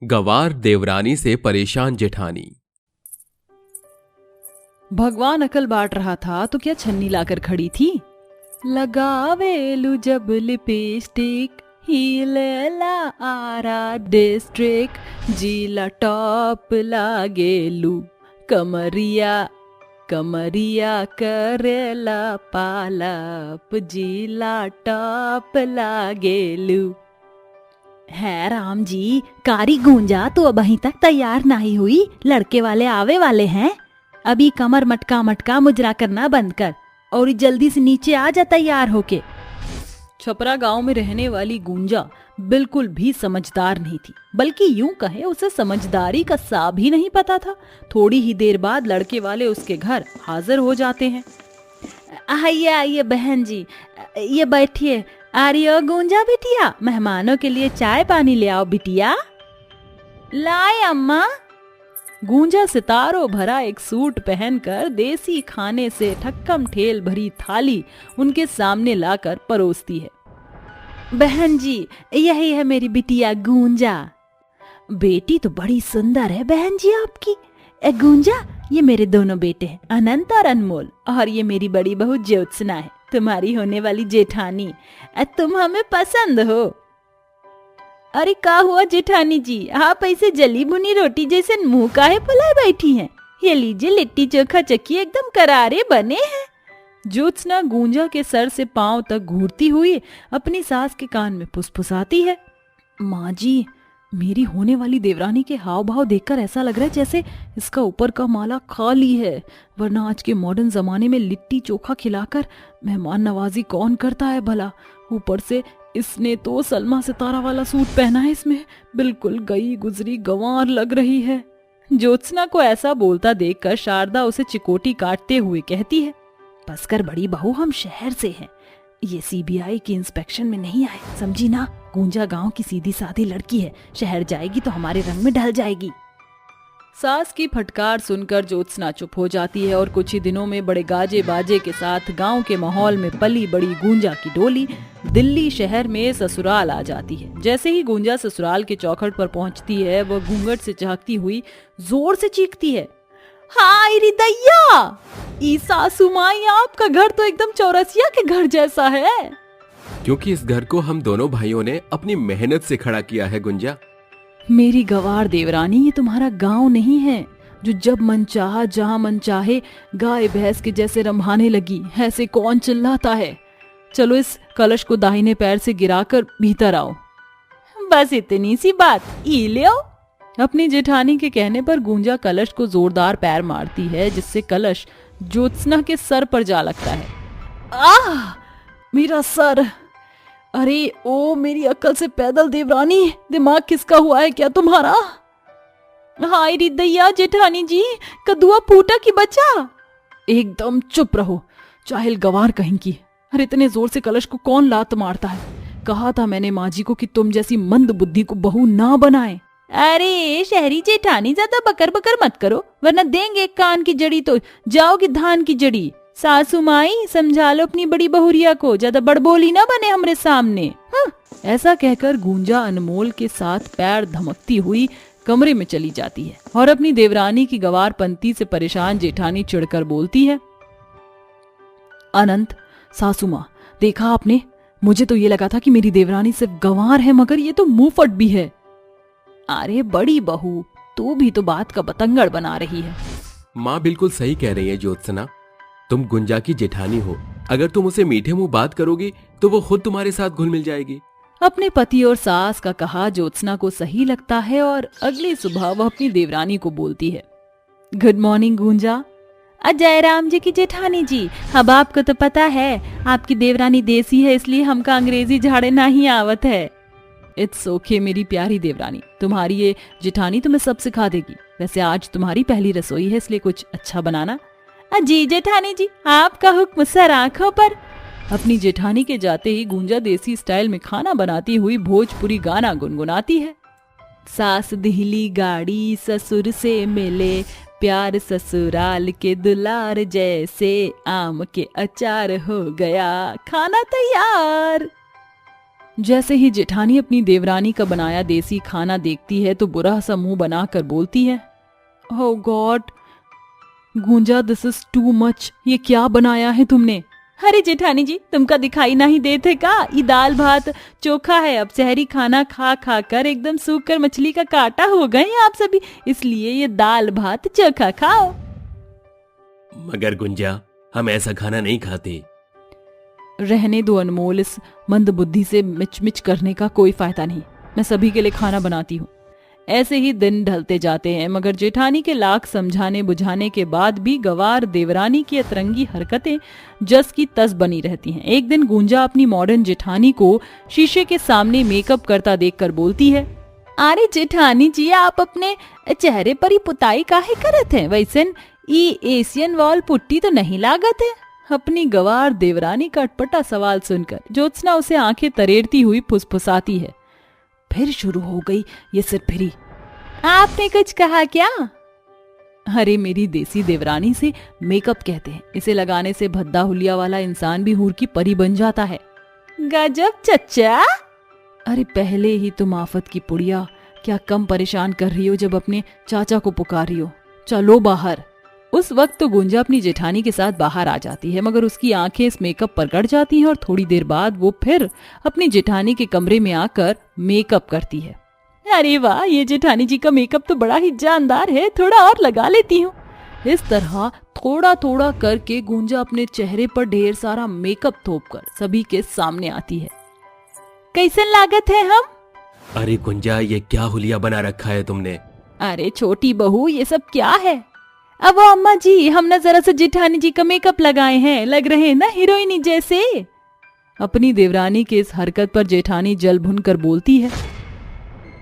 गवार देवरानी से परेशान जेठानी। भगवान अकल बांट रहा था तो क्या छन्नी लाकर खड़ी थी। लगावेलु जब लिपस्टिक हीलेला आरा डिस्ट्रिक्ट जिला टॉप लागेलु कमरिया कमरिया करेला पालप जिला टॉप लागेलु। है राम जी, कारी गूंजा तो अब अभी तक तैयार नहीं हुई। लड़के वाले आवे वाले हैं। अभी कमर मटका मटका मुजरा करना बंद कर और जल्दी से नीचे आ जा तैयार होके। छपरा गांव में रहने वाली गूंजा बिल्कुल भी समझदार नहीं थी, बल्कि यूं कहे उसे समझदारी का सा भी नहीं पता था। थोड़ी ही देर बाद लड़के वाले उसके घर हाजिर हो जाते हैं। आइए आइए बहन जी, ये बैठिए। आ रही हो गूंजा बिटिया? मेहमानों के लिए चाय पानी ले आओ बिटिया। लाए अम्मा। गूंजा सितारों भरा एक सूट पहनकर देसी खाने से ठक्कम ठेल भरी थाली उनके सामने लाकर परोसती है। बहन जी, यही है मेरी बिटिया गूंजा। बेटी तो बड़ी सुंदर है बहन जी आपकी। गूंजा, ये मेरे दोनों बेटे हैं, अनंत और अनमोल, और ये मेरी बड़ी बहू ज्योत्सना है, तुम्हारी होने वाली जेठानी। तुम हमें पसंद हो। अरे का हुआ जेठानी जी, आप ऐसे जली भुनी रोटी जैसे मुंह काहे फुलाए बैठी हैं? ये लीजिए लिट्टी चोखा चक्की एकदम करारे बने हैं। ज्योत्सना गूंजा के सर से पांव तक घूरती हुई अपनी सास के कान में फुसफुसाती है। माँ जी, मेरी होने वाली देवरानी के हाव भाव देखकर ऐसा लग रहा है जैसे इसका ऊपर का माला खाली है, वरना आज के मॉडर्न जमाने में लिट्टी चोखा खिलाकर मेहमान नवाजी कौन करता है भला। ऊपर से इसने तो सलमा सितारा वाला सूट पहना है, इसमें बिल्कुल गई गुजरी गंवार लग रही है। ज्योत्सना को ऐसा बोलता देखकर शारदा उसे चिकोटी काटते हुए कहती है, बस कर बड़ी बहू, हम शहर से हैं, ये सीबीआई की इंस्पेक्शन में नहीं आए, समझी ना। गूंजा गांव की सीधी साधी लड़की है, शहर जाएगी तो हमारे रंग में ढल जाएगी। सास की फटकार सुनकर ज्योत्सना चुप हो जाती है और कुछ ही दिनों में बड़े गाजे बाजे के साथ गांव के माहौल में पली बड़ी गूंजा की डोली दिल्ली शहर में ससुराल आ जाती है। जैसे ही गूंजा ससुराल के चौखट पर पहुंचती है, वह घूंघट से झांकती हुई जोर से चीखती है, हाय री दैया, ई सासू माई, आपका घर तो एकदम चौरसिया के घर जैसा है। क्योंकि इस घर को हम दोनों भाइयों ने अपनी मेहनत से खड़ा किया है गुंजा। मेरी गवार देवरानी, ये तुम्हारा गांव नहीं है जो जब मन चाहा जहां मन चाहे गाय भैंस के जैसे रंभाने लगी। ऐसे कौन चिल्लाता है? चलो इस कलश को दाहिने पैर से गिराकर भीतर आओ। बस इतनी सी बात, ई ले आओ। अपनी जेठानी के कहने पर गूंजा कलश को जोरदार पैर मारती है, जिससे कलश ज्योत्सना के सर पर जा लगता है। आह, मेरा सर! अरे ओ मेरी अक्ल से पैदल देवरानी, दिमाग किसका हुआ है क्या तुम्हारा? हाय री दैया जेठानी जी, कद्दुआ फूटा की बचा। एकदम चुप रहो, चाहे गवार कहीं की। अरे इतने जोर से कलश को कौन लात मारता है? कहा था मैंने माँ जी को कि तुम जैसी मंद बुद्धि को बहू ना बनाए। अरे शहरी जेठानी, ज्यादा बकर बकर मत करो, वरना देंगे एक कान की जड़ी तो जाओगी धान की जड़ी। सासू माई, समझा लो अपनी बड़ी बहुरिया को, ज्यादा बड़बोली ना बने हमरे सामने। ऐसा कहकर गूंजा अनमोल के साथ पैर धमकती हुई कमरे में चली जाती है और अपनी देवरानी की गवार पंती से परेशान जेठानी चिढ़कर बोलती है, अनंत, सासू माँ, देखा आपने? मुझे तो ये लगा था कि मेरी देवरानी सिर्फ गंवार है, मगर ये तो मुंहफट भी है। अरे बड़ी बहू, तू भी तो बात का बतंगड़ बना रही है। माँ बिल्कुल सही कह रही है ज्योत्सना, तुम गुंजा की जेठानी हो। अगर तुम उसे मीठे मुंह बात करोगी तो वो खुद तुम्हारे साथ घुल मिल जाएगी। अपने पति और सास का कहा ज्योत्सना को सही लगता है और अगली सुबह वह अपनी देवरानी को बोलती है, गुड मॉर्निंग गूंजा। अजय राम जी की जेठानी जी, अब आपको तो पता है आपकी देवरानी देसी है, इसलिए हमका अंग्रेजी झाड़े नहीं आवत है। इट्स ओके मेरी प्यारी देवरानी, तुम्हारी ये जेठानी तुम्हें सब सिखा देगी। वैसे आज तुम्हारी पहली रसोई है, इसलिए कुछ अच्छा बनाना। जी जेठानी जी, आपका हुक्म सर आंखों पर। अपनी जेठानी के जाते ही गूंजा देसी स्टाइल में खाना बनाती हुई भोजपुरी गाना गुनगुनाती है। सास दिहली गाड़ी ससुर से मिले, प्यार ससुराल के दुलार जैसे, आम के अचार हो गया खाना तैयार। जैसे ही जेठानी अपनी देवरानी का बनाया देसी खाना देखती है तो बुरा सा मुंह बनाकर बोलती है, oh god Gunja, this is too much. ये क्या बनाया है तुमने? अरे जेठानी जी, तुमका दिखाई नहीं देते का? ये दाल भात चोखा है। अब शहरी खाना खा खा कर एकदम सूख कर मछली का काटा हो गए आप सभी, इसलिए ये दाल भात चोखा खाओ। मगर गुंजा, हम ऐसा खाना नहीं खाते। रहने दो अनमोल, इस मंद बुद्धि से मिच करने का कोई फायदा नहीं। मैं सभी के लिए खाना बनाती हूँ। ऐसे ही दिन ढलते जाते हैं, मगर जेठानी के लाख समझाने बुझाने के बाद भी गवार देवरानी की अतरंगी हरकतें जस की तस बनी रहती हैं। एक दिन गुंजा अपनी मॉडर्न जेठानी को शीशे के सामने मेकअप करता देखकर बोलती है, अरे जेठानी जी, आप अपने चेहरे पर ही पुताई काहे करत हैं? वैसे ई एशियन वॉल पुट्टी तो नहीं लागत है? अपनी गवार देवरानी का अटपटा सवाल सुनकर ज्योत्सना उसे आंखें तरेरती हुई फुसफुसाती है। फिर शुरू हो गई ये सिरफिरी। आपने कुछ कहा क्या? अरे मेरी देसी देवरानी से मेकअप कहते हैं। इसे लगाने से भद्दा हुलिया वाला इंसान भी हूर की परी बन जाता है। गजब चच्चा। अरे पहले ही तुम आफत की पुड़िया, क्या कम परेशान कर रही हो जब अपने चाचा को पुकार रही हो? चलो बाहर। उस वक्त तो गुंजा अपनी जेठानी के साथ बाहर आ जाती है, मगर उसकी आंखें इस मेकअप पर गड़ जाती हैं और थोड़ी देर बाद वो फिर अपनी जेठानी के कमरे में आकर मेकअप करती है। अरे वाह, ये जेठानी जी का मेकअप तो बड़ा ही जानदार है, थोड़ा और लगा लेती हूँ। इस तरह थोड़ा थोड़ा करके गुंजा अपने चेहरे पर ढेर सारा मेकअप थोपकर सभी के सामने आती है। कैसन लागत है हम? अरे गुंजा, ये क्या हुलिया बना रखा है तुमने? अरे छोटी बहू, ये सब क्या है? अब अम्मा जी, हम ना जरा सा जेठानी जी का मेकअप लगाए हैं, लग रहे हैं ना हीरोइनी जैसे। अपनी देवरानी के इस हरकत पर जेठानी जल भुन कर बोलती है,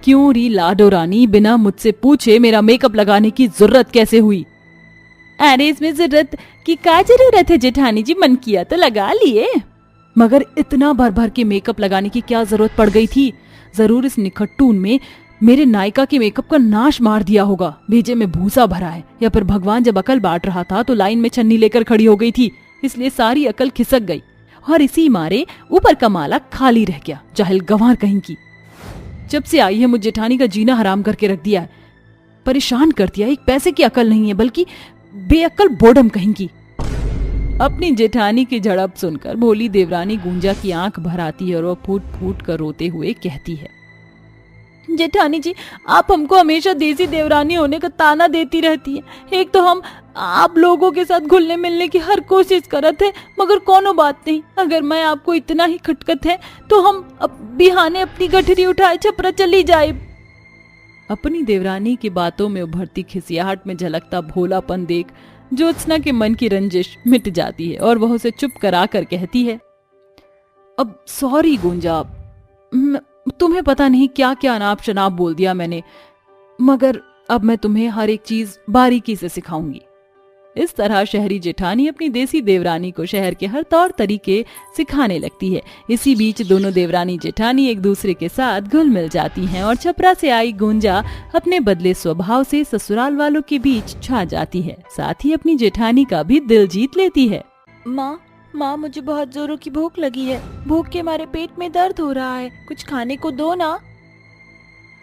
क्यों री लाडो रानी, बिना मुझसे पूछे मेरा मेकअप लगाने की जरूरत कैसे हुई? अरे इसमें जरूरत की क्या जरूरत है जेठानी जी, मन किया तो लगा लिए। मगर इतना भर भर के मेकअप लगाने की क्या जरूरत पड़ गई थी? जरूर इस निखट्टून में मेरे नायिका के मेकअप का नाश मार दिया होगा। भेजे में भूसा भरा है, या फिर भगवान जब अकल बांट रहा था तो लाइन में छन्नी लेकर खड़ी हो गई थी, इसलिए सारी अकल खिसक गई और इसी मारे ऊपर का माला खाली रह गया। जाहिल गंवार कहीं की। जब से आई है मुझ जेठानी का जीना हराम करके रख दिया है, परेशान कर दिया। एक पैसे की अकल नहीं है, बल्कि बेअकल बोडम कहीं की। अपनी जेठानी की झड़प सुनकर भोली देवरानी गुंजा की आंख भर आती है और वह फूट फूट कर रोते हुए कहती है, जेठानी जी, आप हमको हमेशा देसी देवरानी होने का ताना देती रहती है। एक तो हम आप लोगों के साथ घुलने मिलने की हर कोशिश करत है, मगर कोनो बात नहीं। अगर मैं आपको इतना ही खटकत है तो हम बिहाने अपनी गठरी उठाए छपरा चली जाए। अपनी देवरानी की बातों में उभरती खिसियाहट में झलकता भोलापन देख ज्योत्सना के मन की रंजिश मिट जाती है और वह उसे चुप करा कर कहती है, अब सॉरी गुंजा, तुम्हें पता नहीं क्या क्या अनाप शनाप बोल दिया मैंने, मगर अब मैं तुम्हें हर एक चीज बारीकी से सिखाऊंगी। इस तरह शहरी जेठानी अपनी देसी देवरानी को शहर के हर तौर तरीके सिखाने लगती है। इसी बीच दोनों देवरानी जेठानी एक दूसरे के साथ घुल मिल जाती हैं और छपरा से आई गुंजा अपने बदले स्वभाव से ससुराल वालों के बीच छा जाती है। साथ ही अपनी जेठानी का भी दिल जीत लेती है। माँ, मुझे बहुत जोरों की भूख लगी है। भूख के मारे पेट में दर्द हो रहा है, कुछ खाने को दो ना।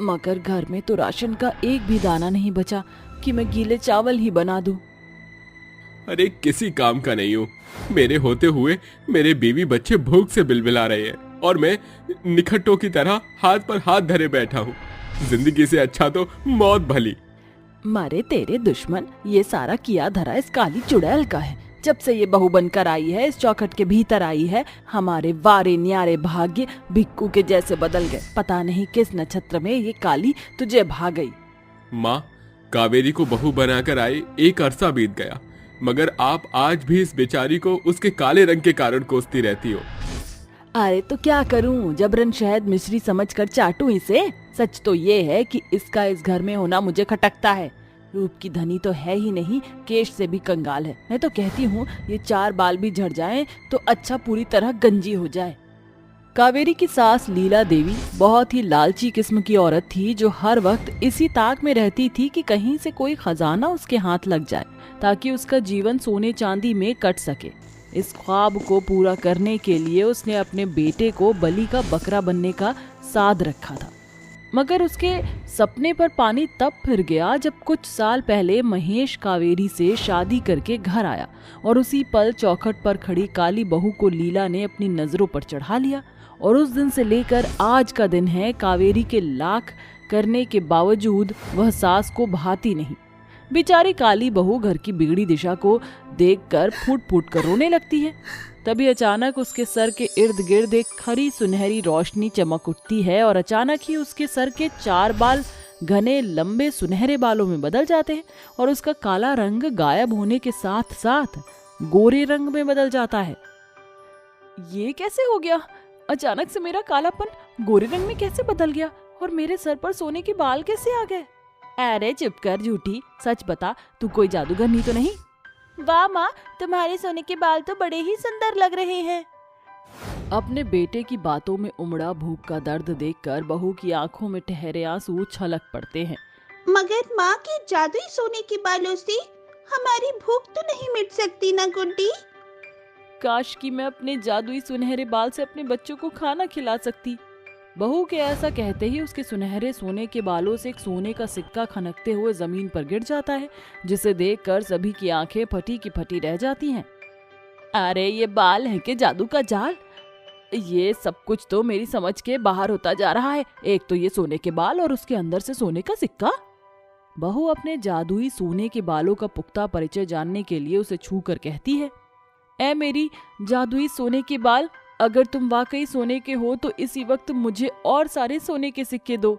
मगर घर में तो राशन का एक भी दाना नहीं बचा कि मैं गीले चावल ही बना दूं। अरे किसी काम का नहीं हूँ। मेरे होते हुए मेरे बीवी बच्चे भूख से बिलबिला रहे हैं और मैं निखट्टों की तरह हाथ पर हाथ धरे बैठा हूँ। जिंदगी से अच्छा तो मौत भली। मारे तेरे दुश्मन, ये सारा किया धरा इस काली चुड़ैल का है। जब से ये बहू बनकर आई है, इस चौखट के भीतर आई है, हमारे वारे न्यारे भाग्य भिक्कू के जैसे बदल गए। पता नहीं किस नक्षत्र में ये काली तुझे भाग गई। माँ, कावेरी को बहू बनाकर आए एक अरसा बीत गया, मगर आप आज भी इस बेचारी को उसके काले रंग के कारण कोसती रहती हो। अरे तो क्या करूं, जबरन शहद मिश्री समझकर चाटूं इसे। सच तो ये है कि इसका इस घर में होना मुझे खटकता है। रूप की धनी तो है ही नहीं, केश से भी कंगाल है। मैं तो कहती हूँ ये 4 बाल भी झड़ जाएं तो अच्छा पूरी तरह गंजी हो जाए। कावेरी की सास लीला देवी बहुत ही लालची किस्म की औरत थी, जो हर वक्त इसी ताक में रहती थी कि कहीं से कोई खजाना उसके हाथ लग जाए ताकि उसका जीवन सोने चांदी में कट सके। इस ख्वाब को पूरा करने के लिए उसने अपने बेटे को बलि का बकरा बनने का साध रखा था। मगर उसके सपने पर पानी तब फिर गया जब कुछ साल पहले महेश कावेरी से शादी करके घर आया और उसी पल चौखट पर खड़ी काली बहू को लीला ने अपनी नजरों पर चढ़ा लिया। और उस दिन से लेकर आज का दिन है, कावेरी के लाख करने के बावजूद वह सास को भाती नहीं। बेचारी काली बहू घर की बिगड़ी दिशा को देखकर फूट फूट कर रोने लगती है। तभी अचानक उसके सर के इर्द गिर्द एक खरी सुनहरी रोशनी चमक उठती है और अचानक ही उसके सर के 4 बाल घने लंबे सुनहरे बालों में बदल जाते हैं और उसका काला रंग गायब होने के साथ साथ गोरे रंग में बदल जाता है। ये कैसे हो गया? अचानक से मेरा कालापन गोरे रंग में कैसे बदल गया और मेरे सर पर सोने के बाल कैसे आ गए? अरे चुप कर झूठी, सच बता, तू कोई जादूगरनी तो नहीं? वाह माँ, तुम्हारे सोने के बाल तो बड़े ही सुंदर लग रहे हैं। अपने बेटे की बातों में उमड़ा भूख का दर्द देखकर बहू की आंखों में ठहरे आंसू छलक पड़ते हैं। मगर माँ के जादुई सोने के बालों से हमारी भूख तो नहीं मिट सकती ना गुड्डी? काश कि मैं अपने जादुई सुनहरे बाल से अपने बच्चों को खाना खिला सकती। बहू के ऐसा कहते ही उसके सुनहरे सोने के बालों से एक सोने का सिक्का खनकते हुए जमीन पर गिर जाता है, जिसे देखकर सभी की आंखें फटी की फटी रह जाती हैं। अरे ये बाल हैं कि जादू का जाल? ये सब कुछ तो मेरी समझ के बाहर होता जा रहा है। एक तो ये सोने के बाल और उसके अंदर से सोने का सिक्का। बहू अपने जादुई सोने के बालों का पुख्ता परिचय जानने के लिए उसे छू कर कहती है, ऐ मेरी जादुई सोने के बाल, अगर तुम वाकई सोने के हो तो इसी वक्त मुझे और सारे सोने के सिक्के दो।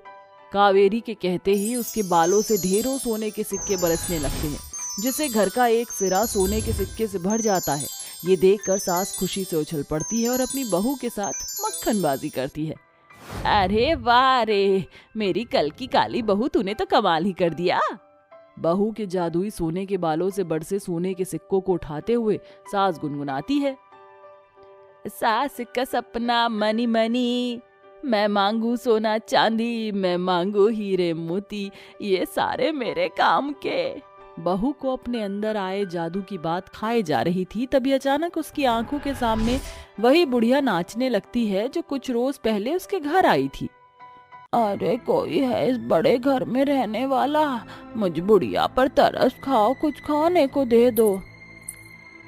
कावेरी के कहते ही उसके बालों से ढेरों सोने के सिक्के बरसने लगते हैं, जिससे घर का एक सिरा सोने के सिक्के से भर जाता है। ये देखकर सास खुशी से उछल पड़ती है और अपनी बहू के साथ मक्खनबाजी करती है। अरे वाह रे, मेरी कल की काली बहू, तूने तो कमाल ही कर दिया। बहू के जादुई सोने के बालों से बरसे सोने के सिक्कों को उठाते हुए सास गुनगुनाती है, सास का सपना मनी मनी, मैं मांगू सोना चांदी, मैं मांगू हीरे मोती, ये सारे मेरे काम के। बहू को अपने अंदर आए जादू की बात खाए जा रही थी, तभी अचानक उसकी आंखों के सामने वही बुढ़िया नाचने लगती है जो कुछ रोज पहले उसके घर आई थी। अरे कोई है इस बड़े घर में रहने वाला? मुझ बुढ़िया पर तरस खाओ, कुछ खाने को दे दो।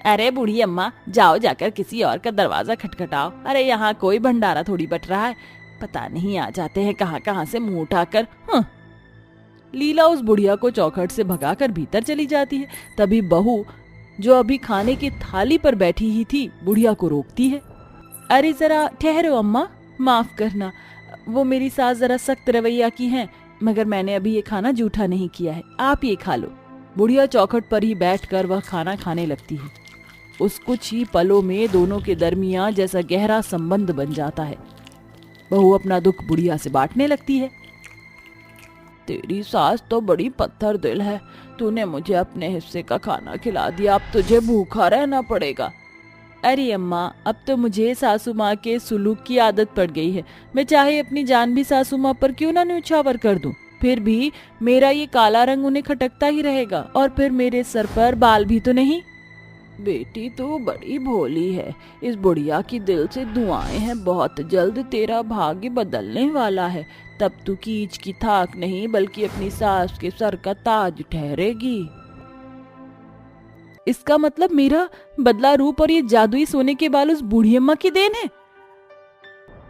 अरे बूढ़ी अम्मा, जाओ जाकर किसी और का दरवाजा खटखटाओ। अरे यहाँ कोई भंडारा थोड़ी बट रहा है, पता नहीं आ जाते हैं कहाँ कहाँ से मुंह उठाकर। लीला उस बुढ़िया को चौखट से भगाकर भीतर चली जाती है। तभी बहू, जो अभी खाने की थाली पर बैठी ही थी, बुढ़िया को रोकती है। अरे जरा ठहरो अम्मा, माफ करना, वो मेरी सास जरा सख्त रवैया की हैं, मगर मैंने अभी ये खाना जूठा नहीं किया है, आप ये खा लो। बुढ़िया चौखट पर ही बैठकर वह खाना खाने लगती है। उस कुछ ही पलों में दोनों के दरमियां जैसा गहरा संबंध बन जाता है। बहू अपना दुख बुढ़िया से बांटने लगती है। तेरी सास तो बड़ी पत्थर दिल है, तूने मुझे अपने हिस्से का खाना खिला दिया, अब तुझे भूखा रहना पड़ेगा। अरे अम्मा, अब तो मुझे सासू माँ के सुलूक की आदत पड़ गई है। मैं चाहे अपनी जान भी सासू माँ पर क्यों ना न्यौछावर कर दूं, फिर भी मेरा ये काला रंग उन्हें खटकता ही रहेगा। और फिर मेरे सर पर बाल भी तो नहीं। बेटी तो बड़ी भोली है, इस बुढ़िया की दिल से दुआएं हैं, बहुत जल्द तेरा भाग्य बदलने वाला है। तब तू कीच की थाक नहीं बल्कि अपनी सास के सर का ताज ठहरेगी। इसका मतलब मेरा बदला रूप और ये जादुई सोने के बाल उस बूढ़ी अम्मा की देन है।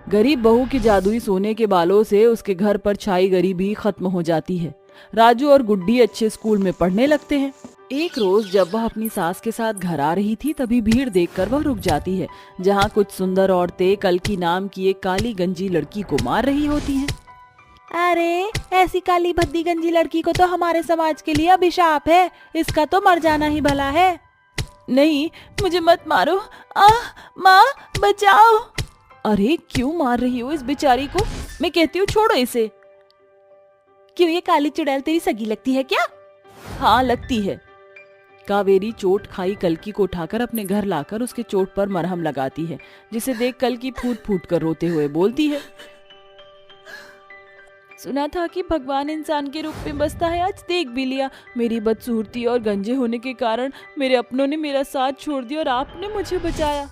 गरीब बहू के जादुई सोने के बालों से उसके घर पर छाई गरीबी खत्म हो जाती है। राजू और गुड्डी अच्छे स्कूल में पढ़ने लगते हैं। एक रोज जब वह अपनी सास के साथ घर आ रही थी, तभी भीड़ देखकर वह रुक जाती है, जहाँ कुछ सुंदर औरतें कल्की नाम की एक काली गंजी लड़की को मार रही होती हैं। अरे ऐसी काली भद्दी गंजी लड़की को तो हमारे समाज के लिए अभिशाप है, इसका तो मर जाना ही भला है। नहीं, मुझे मत मारो, माँ बचाओ। अरे क्यों मार रही हो इस बेचारी को? मैं कहती हूँ छोड़ो इसे। क्यों, ये काली चुड़ैल तेरी सगी लगती है क्या? हाँ लगती है। कावेरी चोट खाई कल्की को उठाकर अपने घर लाकर उसके चोट पर मरहम लगाती है, जिसे देख कल्की फूट फूट कर रोते हुए बोलती है, सुना था कि भगवान इंसान के रूप में बसता है, आज देख भी लिया। मेरी बदसूरती और गंजे होने के कारण मेरे अपनों ने मेरा साथ छोड़ दिया और आपने मुझे बचाया।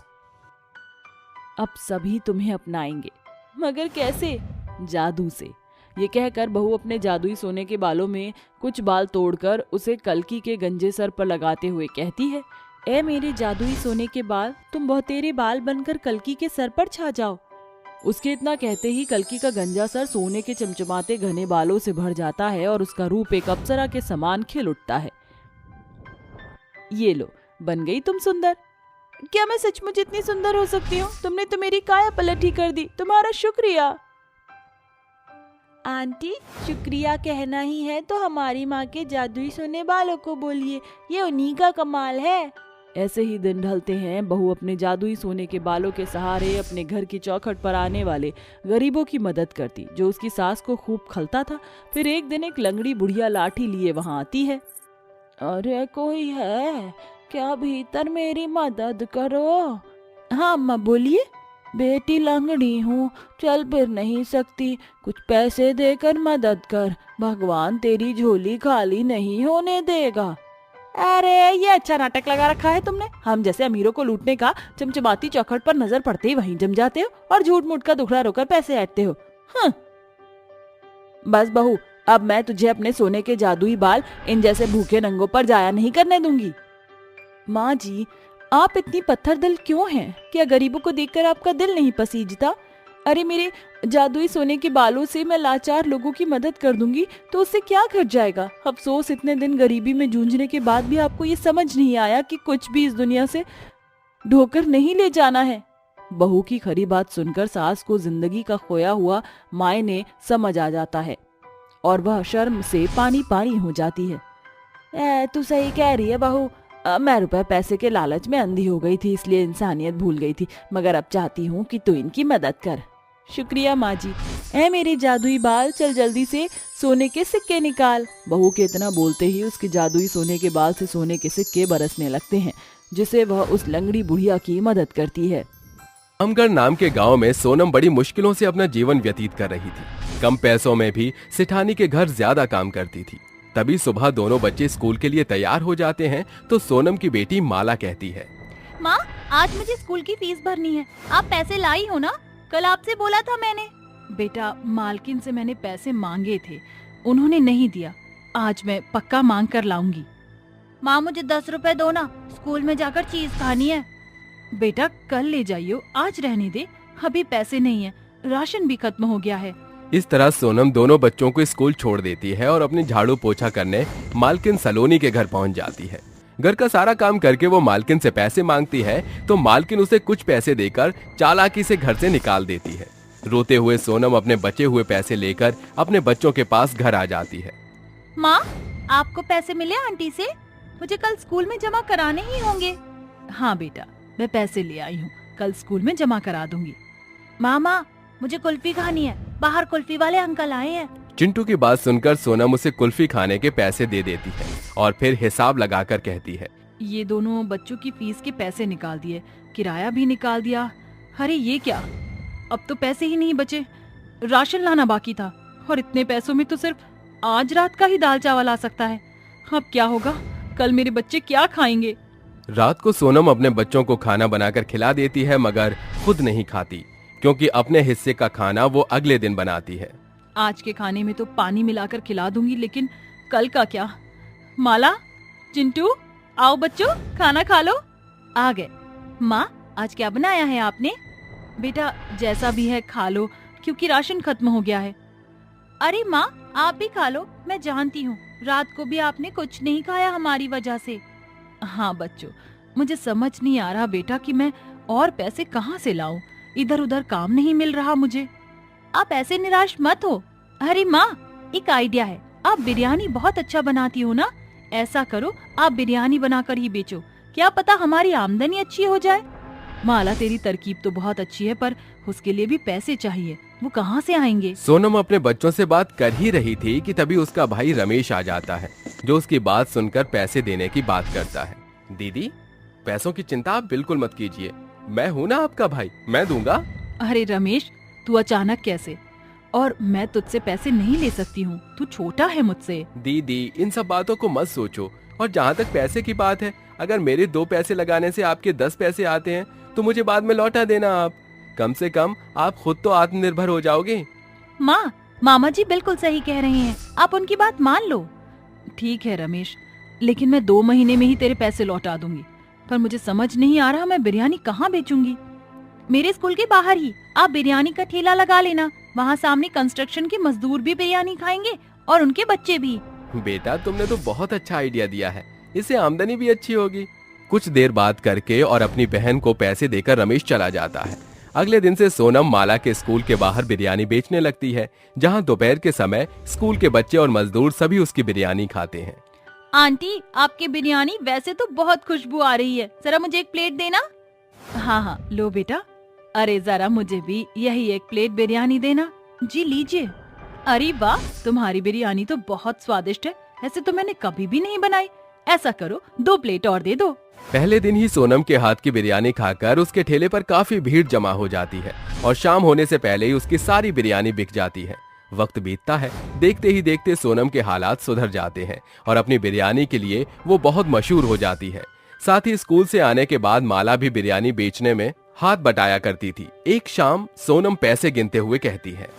अब सभी तुम्हें अपनाएंगे, मगर कैसे? जादू से। ये कहकर बहू अपने जादुई सोने के बालों में कुछ बाल तोड़कर उसे कल्कि के गंजे सर पर लगाते हुए कहती है, ए मेरे जादुई सोने के बाल, तुम बहुतेरे बाल बनकर कल्कि के सर पर छा जाओ। उसके इतना कहते ही कल्कि का गंजा सर सोने के चमचमाते घने बालों से भर जाता है और उसका रूप एक अप्सरा के समान खिल उठता है। ये लो, बन गई तुम सुंदर। क्या मैं सचमुच इतनी सुंदर हो सकती हूँ? तुमने तो मेरी काया पलट ही कर दी, तुम्हारा शुक्रिया। आंटी, शुक्रिया कहना ही है तो हमारी माँ के जादुई सोने बालों को बोलिए, ये उन्हीं का कमाल है। ऐसे ही दिन ढलते हैं। बहू अपने जादुई सोने के बालों के सहारे अपने घर की चौखट पर आने वाले गरीबों की मदद करती, जो उसकी सास को खूब खलता था। फिर एक दिन एक लंगड़ी बुढ़िया लाठी लिए वहां आती है। अरे कोई है क्या? भीतर मेरी मदद करो। हाँ अम्मा बोलिए। बेटी लंगड़ी हूँ, चल फिर नहीं सकती, कुछ पैसे देकर मदद कर, भगवान तेरी झोली खाली नहीं होने देगा। अरे ये अच्छा नाटक लगा रखा है तुमने। हम जैसे अमीरों को लूटने का चमचमाती चौखट पर नजर पड़ते ही वहीं जम जाते हो और झूठ मूठ का दुखड़ा रोकर पैसे ऐंठते हो। बस बहू, अब मैं तुझे अपने सोने के जादुई बाल इन जैसे भूखे नंगों पर जाया नहीं करने दूंगी। माँ जी, आप इतनी पत्थर दिल क्यों हैं? क्या गरीबों को देखकर आपका दिल नहीं पसीजता? अरे मेरे जादुई सोने के बालों से मैं लाचार लोगों की मदद कर दूंगी तो उससे क्या घट जाएगा? अफसोस इतने दिन गरीबी में जूझने के बाद भी आपको ये समझ नहीं आया कि कुछ भी इस दुनिया से ढोकर नहीं ले जाना है। बहू की खरी बात सुनकर सास को जिंदगी का खोया हुआ मायने समझ आ जाता है और वह शर्म से पानी पानी हो जाती है। तू सही कह रही है बहू, मैं रुपए पैसे के लालच में अंधी हो गई थी, इसलिए इंसानियत भूल गई थी, मगर अब चाहती हूँ कि तू इनकी मदद कर। शुक्रिया माँ जी। ऐ मेरे जादुई बाल, चल जल्दी से सोने के सिक्के निकाल। बहू के इतना बोलते ही उसके जादुई सोने के बाल से सोने के सिक्के बरसने लगते हैं, जिसे वह उस लंगड़ी बुढ़िया की मदद करती है। रामगढ़ नाम के गांव में सोनम बड़ी मुश्किलों से अपना जीवन व्यतीत कर रही थी। कम पैसों में भी सिठानी के घर ज्यादा काम करती थी। तभी सुबह दोनों बच्चे स्कूल के लिए तैयार हो जाते हैं तो सोनम की बेटी माला कहती है, माँ, आज मुझे स्कूल की फीस भरनी है, आप पैसे लाई हो ना? कल आपसे बोला था मैंने। बेटा, मालकिन से मैंने पैसे मांगे थे, उन्होंने नहीं दिया। आज मैं पक्का मांग कर लाऊंगी। माँ, मुझे 10 रुपए दो ना, स्कूल में जाकर चीज खानी है। बेटा कल ले जाइयो, आज रहने दे, अभी पैसे नहीं है, राशन भी खत्म हो गया है। इस तरह सोनम दोनों बच्चों को स्कूल छोड़ देती है और अपनी झाड़ू पोछा करने मालकिन सलोनी के घर पहुंच जाती है। घर का सारा काम करके वो मालकिन से पैसे मांगती है तो मालकिन उसे कुछ पैसे देकर चालाकी से घर से निकाल देती है। रोते हुए सोनम अपने बचे हुए पैसे लेकर अपने बच्चों के पास घर आ जाती है। माँ, आपको पैसे मिले आंटी से? मुझे कल स्कूल में जमा कराने ही होंगे। हाँ बेटा, मैं पैसे ले आई हूँ, कल स्कूल में जमा करा दूंगी। मामा, मुझे कुल्फी खानी है, बाहर कुल्फी वाले अंकल आए हैं। चिंटू की बात सुनकर सोनम उसे कुल्फी खाने के पैसे दे देती है और फिर हिसाब लगाकर कहती है, ये दोनों बच्चों की फीस के पैसे निकाल दिए, किराया भी निकाल दिया। अरे ये क्या, अब तो पैसे ही नहीं बचे, राशन लाना बाकी था और इतने पैसों में तो सिर्फ आज रात का ही दाल चावल आ सकता है। अब क्या होगा, कल मेरे बच्चे क्या खाएंगे? रात को सोनम अपने बच्चों को खाना बनाकर खिला देती है मगर खुद नहीं खाती, क्योंकि अपने हिस्से का खाना वो अगले दिन बनाती है। आज के खाने में तो पानी मिलाकर खिला दूंगी, लेकिन कल का क्या? माला, चिंटू, आओ बच्चों, खाना खा लो। आ गए। माँ, आज क्या बनाया है आपने? बेटा जैसा भी है खा लो, क्योंकि राशन खत्म हो गया है। अरे माँ, आप भी खा लो, मैं जानती हूँ रात को भी आपने कुछ नहीं खाया हमारी वजह से। हाँ बच्चों, मुझे समझ नहीं आ रहा बेटा कि मैं और पैसे कहाँ से लाऊं, इधर उधर काम नहीं मिल रहा मुझे। आप ऐसे निराश मत हो। अरे माँ, एक आइडिया है, आप बिरयानी बहुत अच्छा बनाती हो ना, ऐसा करो आप बिरयानी बनाकर ही बेचो, क्या पता हमारी आमदनी अच्छी हो जाए। माला तेरी तरकीब तो बहुत अच्छी है, पर उसके लिए भी पैसे चाहिए, वो कहाँ से आएंगे? सोनम अपने बच्चों से बात कर ही रही थी कि तभी उसका भाई रमेश आ जाता है, जो उसकी बात सुनकर पैसे देने की बात करता है। दीदी, पैसों की चिंता आप बिल्कुल मत कीजिए, मैं हूँ ना आपका भाई, मैं दूंगा। अरे रमेश, तू अचानक कैसे? और मैं तुझसे पैसे नहीं ले सकती हूँ, तू छोटा है मुझसे। दीदी इन सब बातों को मत सोचो। और जहाँ तक पैसे की बात है, अगर मेरे 2 पैसे लगाने से आपके 10 पैसे आते हैं तो मुझे बाद में लौटा देना आप। कम से कम आप खुद तो आत्मनिर्भर हो जाओगे। माँ, मामा जी बिल्कुल सही कह रहे हैं, आप उनकी बात मान लो। ठीक है रमेश, लेकिन मैं 2 महीने में ही तेरे पैसे लौटा दूंगी। पर मुझे समझ नहीं आ रहा मैं बिरयानी कहाँ बेचूंगी। मेरे स्कूल के बाहर ही आप बिरयानी का ठेला लगा लेना, वहाँ सामने कंस्ट्रक्शन के मजदूर भी बिरयानी खाएंगे और उनके बच्चे भी। बेटा तुमने तो बहुत अच्छा आइडिया दिया है, इससे आमदनी भी अच्छी होगी। कुछ देर बात करके और अपनी बहन को पैसे देकर रमेश चला जाता है। अगले दिन से सोनम माला के स्कूल के बाहर बिरयानी बेचने लगती है, जहाँ दोपहर के समय स्कूल के बच्चे और मजदूर सभी उसकी बिरयानी खाते हैं। आंटी, आपकी बिरयानी वैसे तो बहुत खुशबू आ रही है, जरा मुझे एक प्लेट देना। हाँ हाँ लो बेटा। अरे जरा मुझे भी यही एक प्लेट बिरयानी देना। जी लीजिए। अरे वाह, तुम्हारी बिरयानी तो बहुत स्वादिष्ट है, ऐसे तो मैंने कभी भी नहीं बनाई। ऐसा करो 2 प्लेट और दे दो। पहले दिन ही सोनम के हाथ की बिरयानी खाकर उसके ठेले पर काफी भीड़ जमा हो जाती है और शाम होने से पहले ही उसकी सारी बिरयानी बिक जाती है। वक्त बीतता है, देखते ही देखते सोनम के हालात सुधर जाते हैं और अपनी बिरयानी के लिए वो बहुत मशहूर हो जाती है। साथ ही स्कूल से आने के बाद माला भी बिरयानी बेचने में हाथ बटाया करती थी। एक शाम सोनम पैसे गिनते हुए कहती है,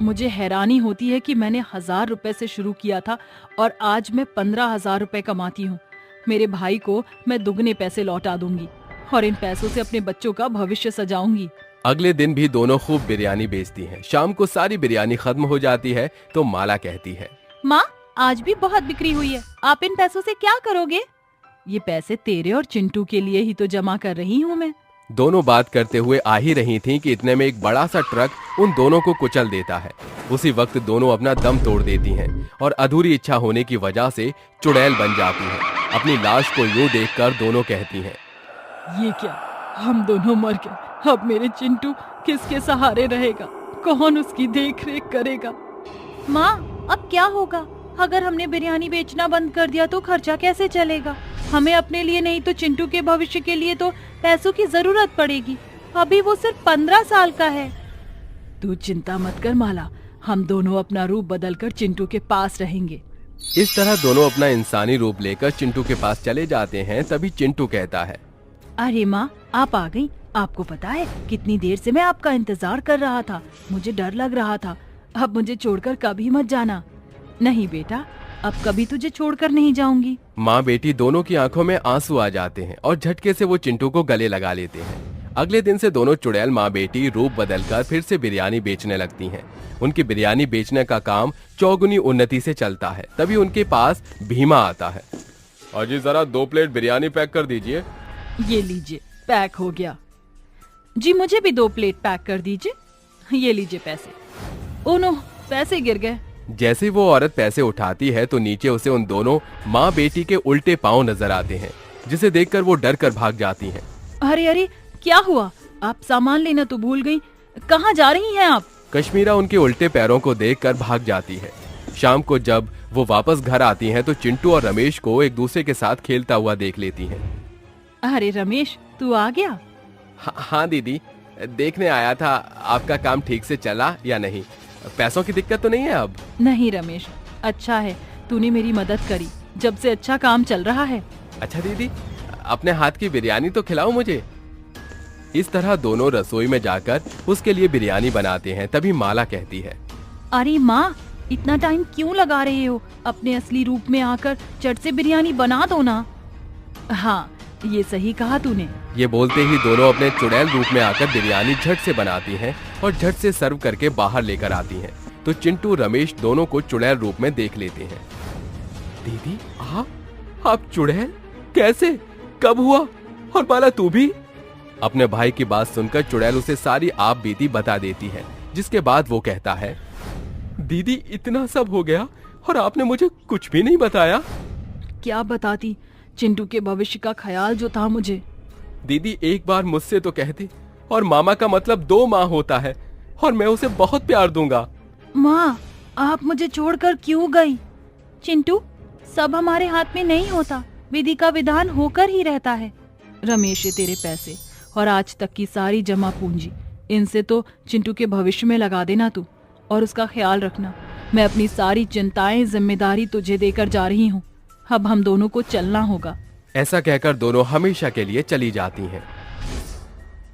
मुझे हैरानी होती है कि मैंने 1000 रुपए से शुरू किया था और आज मैं 15,000 रुपए कमाती हूँ। मेरे भाई को मैं दुगने पैसे लौटा दूंगी और इन पैसों से अपने बच्चों का भविष्य सजाऊंगी। अगले दिन भी दोनों खूब बिरयानी बेचती हैं। शाम को सारी बिरयानी खत्म हो जाती है तो माला कहती है, माँ, आज भी बहुत बिक्री हुई है, आप इन पैसों से क्या करोगे? ये पैसे तेरे और चिंटू के लिए ही तो जमा कर रही हूँ मैं। दोनों बात करते हुए आ ही रही थीं कि इतने में एक बड़ा सा ट्रक उन दोनों को कुचल देता है। उसी वक्त दोनों अपना दम तोड़ देती हैं और अधूरी इच्छा होने की वजह से चुड़ैल बन जाती हैं। अपनी लाश को यूं देखकर दोनों कहती हैं, ये क्या, हम दोनों मर गए, अब मेरे चिंटू किसके सहारे रहेगा, कौन उसकी देख रेख करेगा? माँ, अब क्या होगा? अगर हमने बिरयानी बेचना बंद कर दिया तो खर्चा कैसे चलेगा? हमें अपने लिए नहीं तो चिंटू के भविष्य के लिए तो पैसों की जरूरत पड़ेगी। अभी वो सिर्फ 15 साल का है। तू चिंता मत कर माला, हम दोनों अपना रूप बदलकर चिंटू के पास रहेंगे। इस तरह दोनों अपना इंसानी रूप लेकर चिंटू के पास चले जाते हैं। तभी चिंटू कहता है, अरे माँ, आप आ गई। आपको पता है कितनी देर से मैं आपका इंतजार कर रहा था, मुझे डर लग रहा था। अब मुझे छोड़कर कभी मत जाना। नहीं बेटा, अब कभी तुझे छोड़कर नहीं जाऊंगी। माँ बेटी दोनों की आंखों में आंसू आ जाते हैं और झटके से वो चिंटू को गले लगा लेते हैं। अगले दिन से दोनों चुड़ैल माँ बेटी रूप बदलकर फिर से बिरयानी बेचने लगती हैं। उनकी बिरयानी बेचने का काम चौगुनी उन्नति से चलता है। तभी उनके पास भीमा आता है। अजी जरा 2 प्लेट बिरयानी पैक कर दीजिए। ये लीजिए, पैक हो गया। जी मुझे भी 2 प्लेट पैक कर दीजिए। ये लीजिए पैसे। ओह नो, पैसे गिर गए। जैसे वो औरत पैसे उठाती है तो नीचे उसे उन दोनों माँ बेटी के उल्टे पांव नजर आते हैं, जिसे देखकर वो डर कर भाग जाती हैं। अरे अरे, क्या हुआ? आप सामान लेना तो भूल गई, कहाँ जा रही हैं आप? कश्मीरा उनके उल्टे पैरों को देखकर भाग जाती है। शाम को जब वो वापस घर आती हैं तो चिंटू और रमेश को एक दूसरे के साथ खेलता हुआ देख लेती हैं। अरे रमेश, तू आ गया? हाँ दीदी, देखने आया था आपका काम ठीक से चला या नहीं, पैसों की दिक्कत तो नहीं है अब? नहीं रमेश, अच्छा है तूने मेरी मदद करी, जब से अच्छा काम चल रहा है। अच्छा दीदी, अपने हाथ की बिरयानी तो खिलाओ मुझे। इस तरह दोनों रसोई में जाकर उसके लिए बिरयानी बनाते हैं। तभी माला कहती है, अरे माँ, इतना टाइम क्यों लगा रहे हो? अपने असली रूप में आकर झट से बिरयानी बना दो ना। हाँ, ये सही कहा तूने। ये बोलते ही दोनों अपने चुड़ैल रूप में आकर बिरयानी झट से बनाती हैं और झट से सर्व करके बाहर लेकर आती हैं। तो चिंटू रमेश दोनों को चुड़ैल रूप में देख लेते हैं। दीदी आप चुड़ैल? कैसे, कब हुआ? और माला तू भी? अपने भाई की बात सुनकर चुड़ैल उसे सारी आप बीती बता देती है, जिसके बाद वो कहता है, दीदी इतना सब हो गया और आपने मुझे कुछ भी नहीं बताया। क्या बताती, चिंटू के भविष्य का ख्याल जो था मुझे। दीदी एक बार मुझसे तो कहते, और मामा का मतलब 2 माँ होता है और मैं उसे बहुत प्यार दूंगा। माँ, आप मुझे छोड़कर क्यों गई? चिंटू, सब हमारे हाथ में नहीं होता, विधि का विधान होकर ही रहता है। रमेश, ये तेरे पैसे और आज तक की सारी जमा पूंजी, इनसे तो चिंटू के भविष्य में लगा देना तू। और उसका ख्याल रखना। मैं अपनी सारी चिंताएं, जिम्मेदारी तुझे देकर जा रही हूँ। अब हम दोनों को चलना होगा। ऐसा कहकर दोनों हमेशा के लिए चली जाती हैं।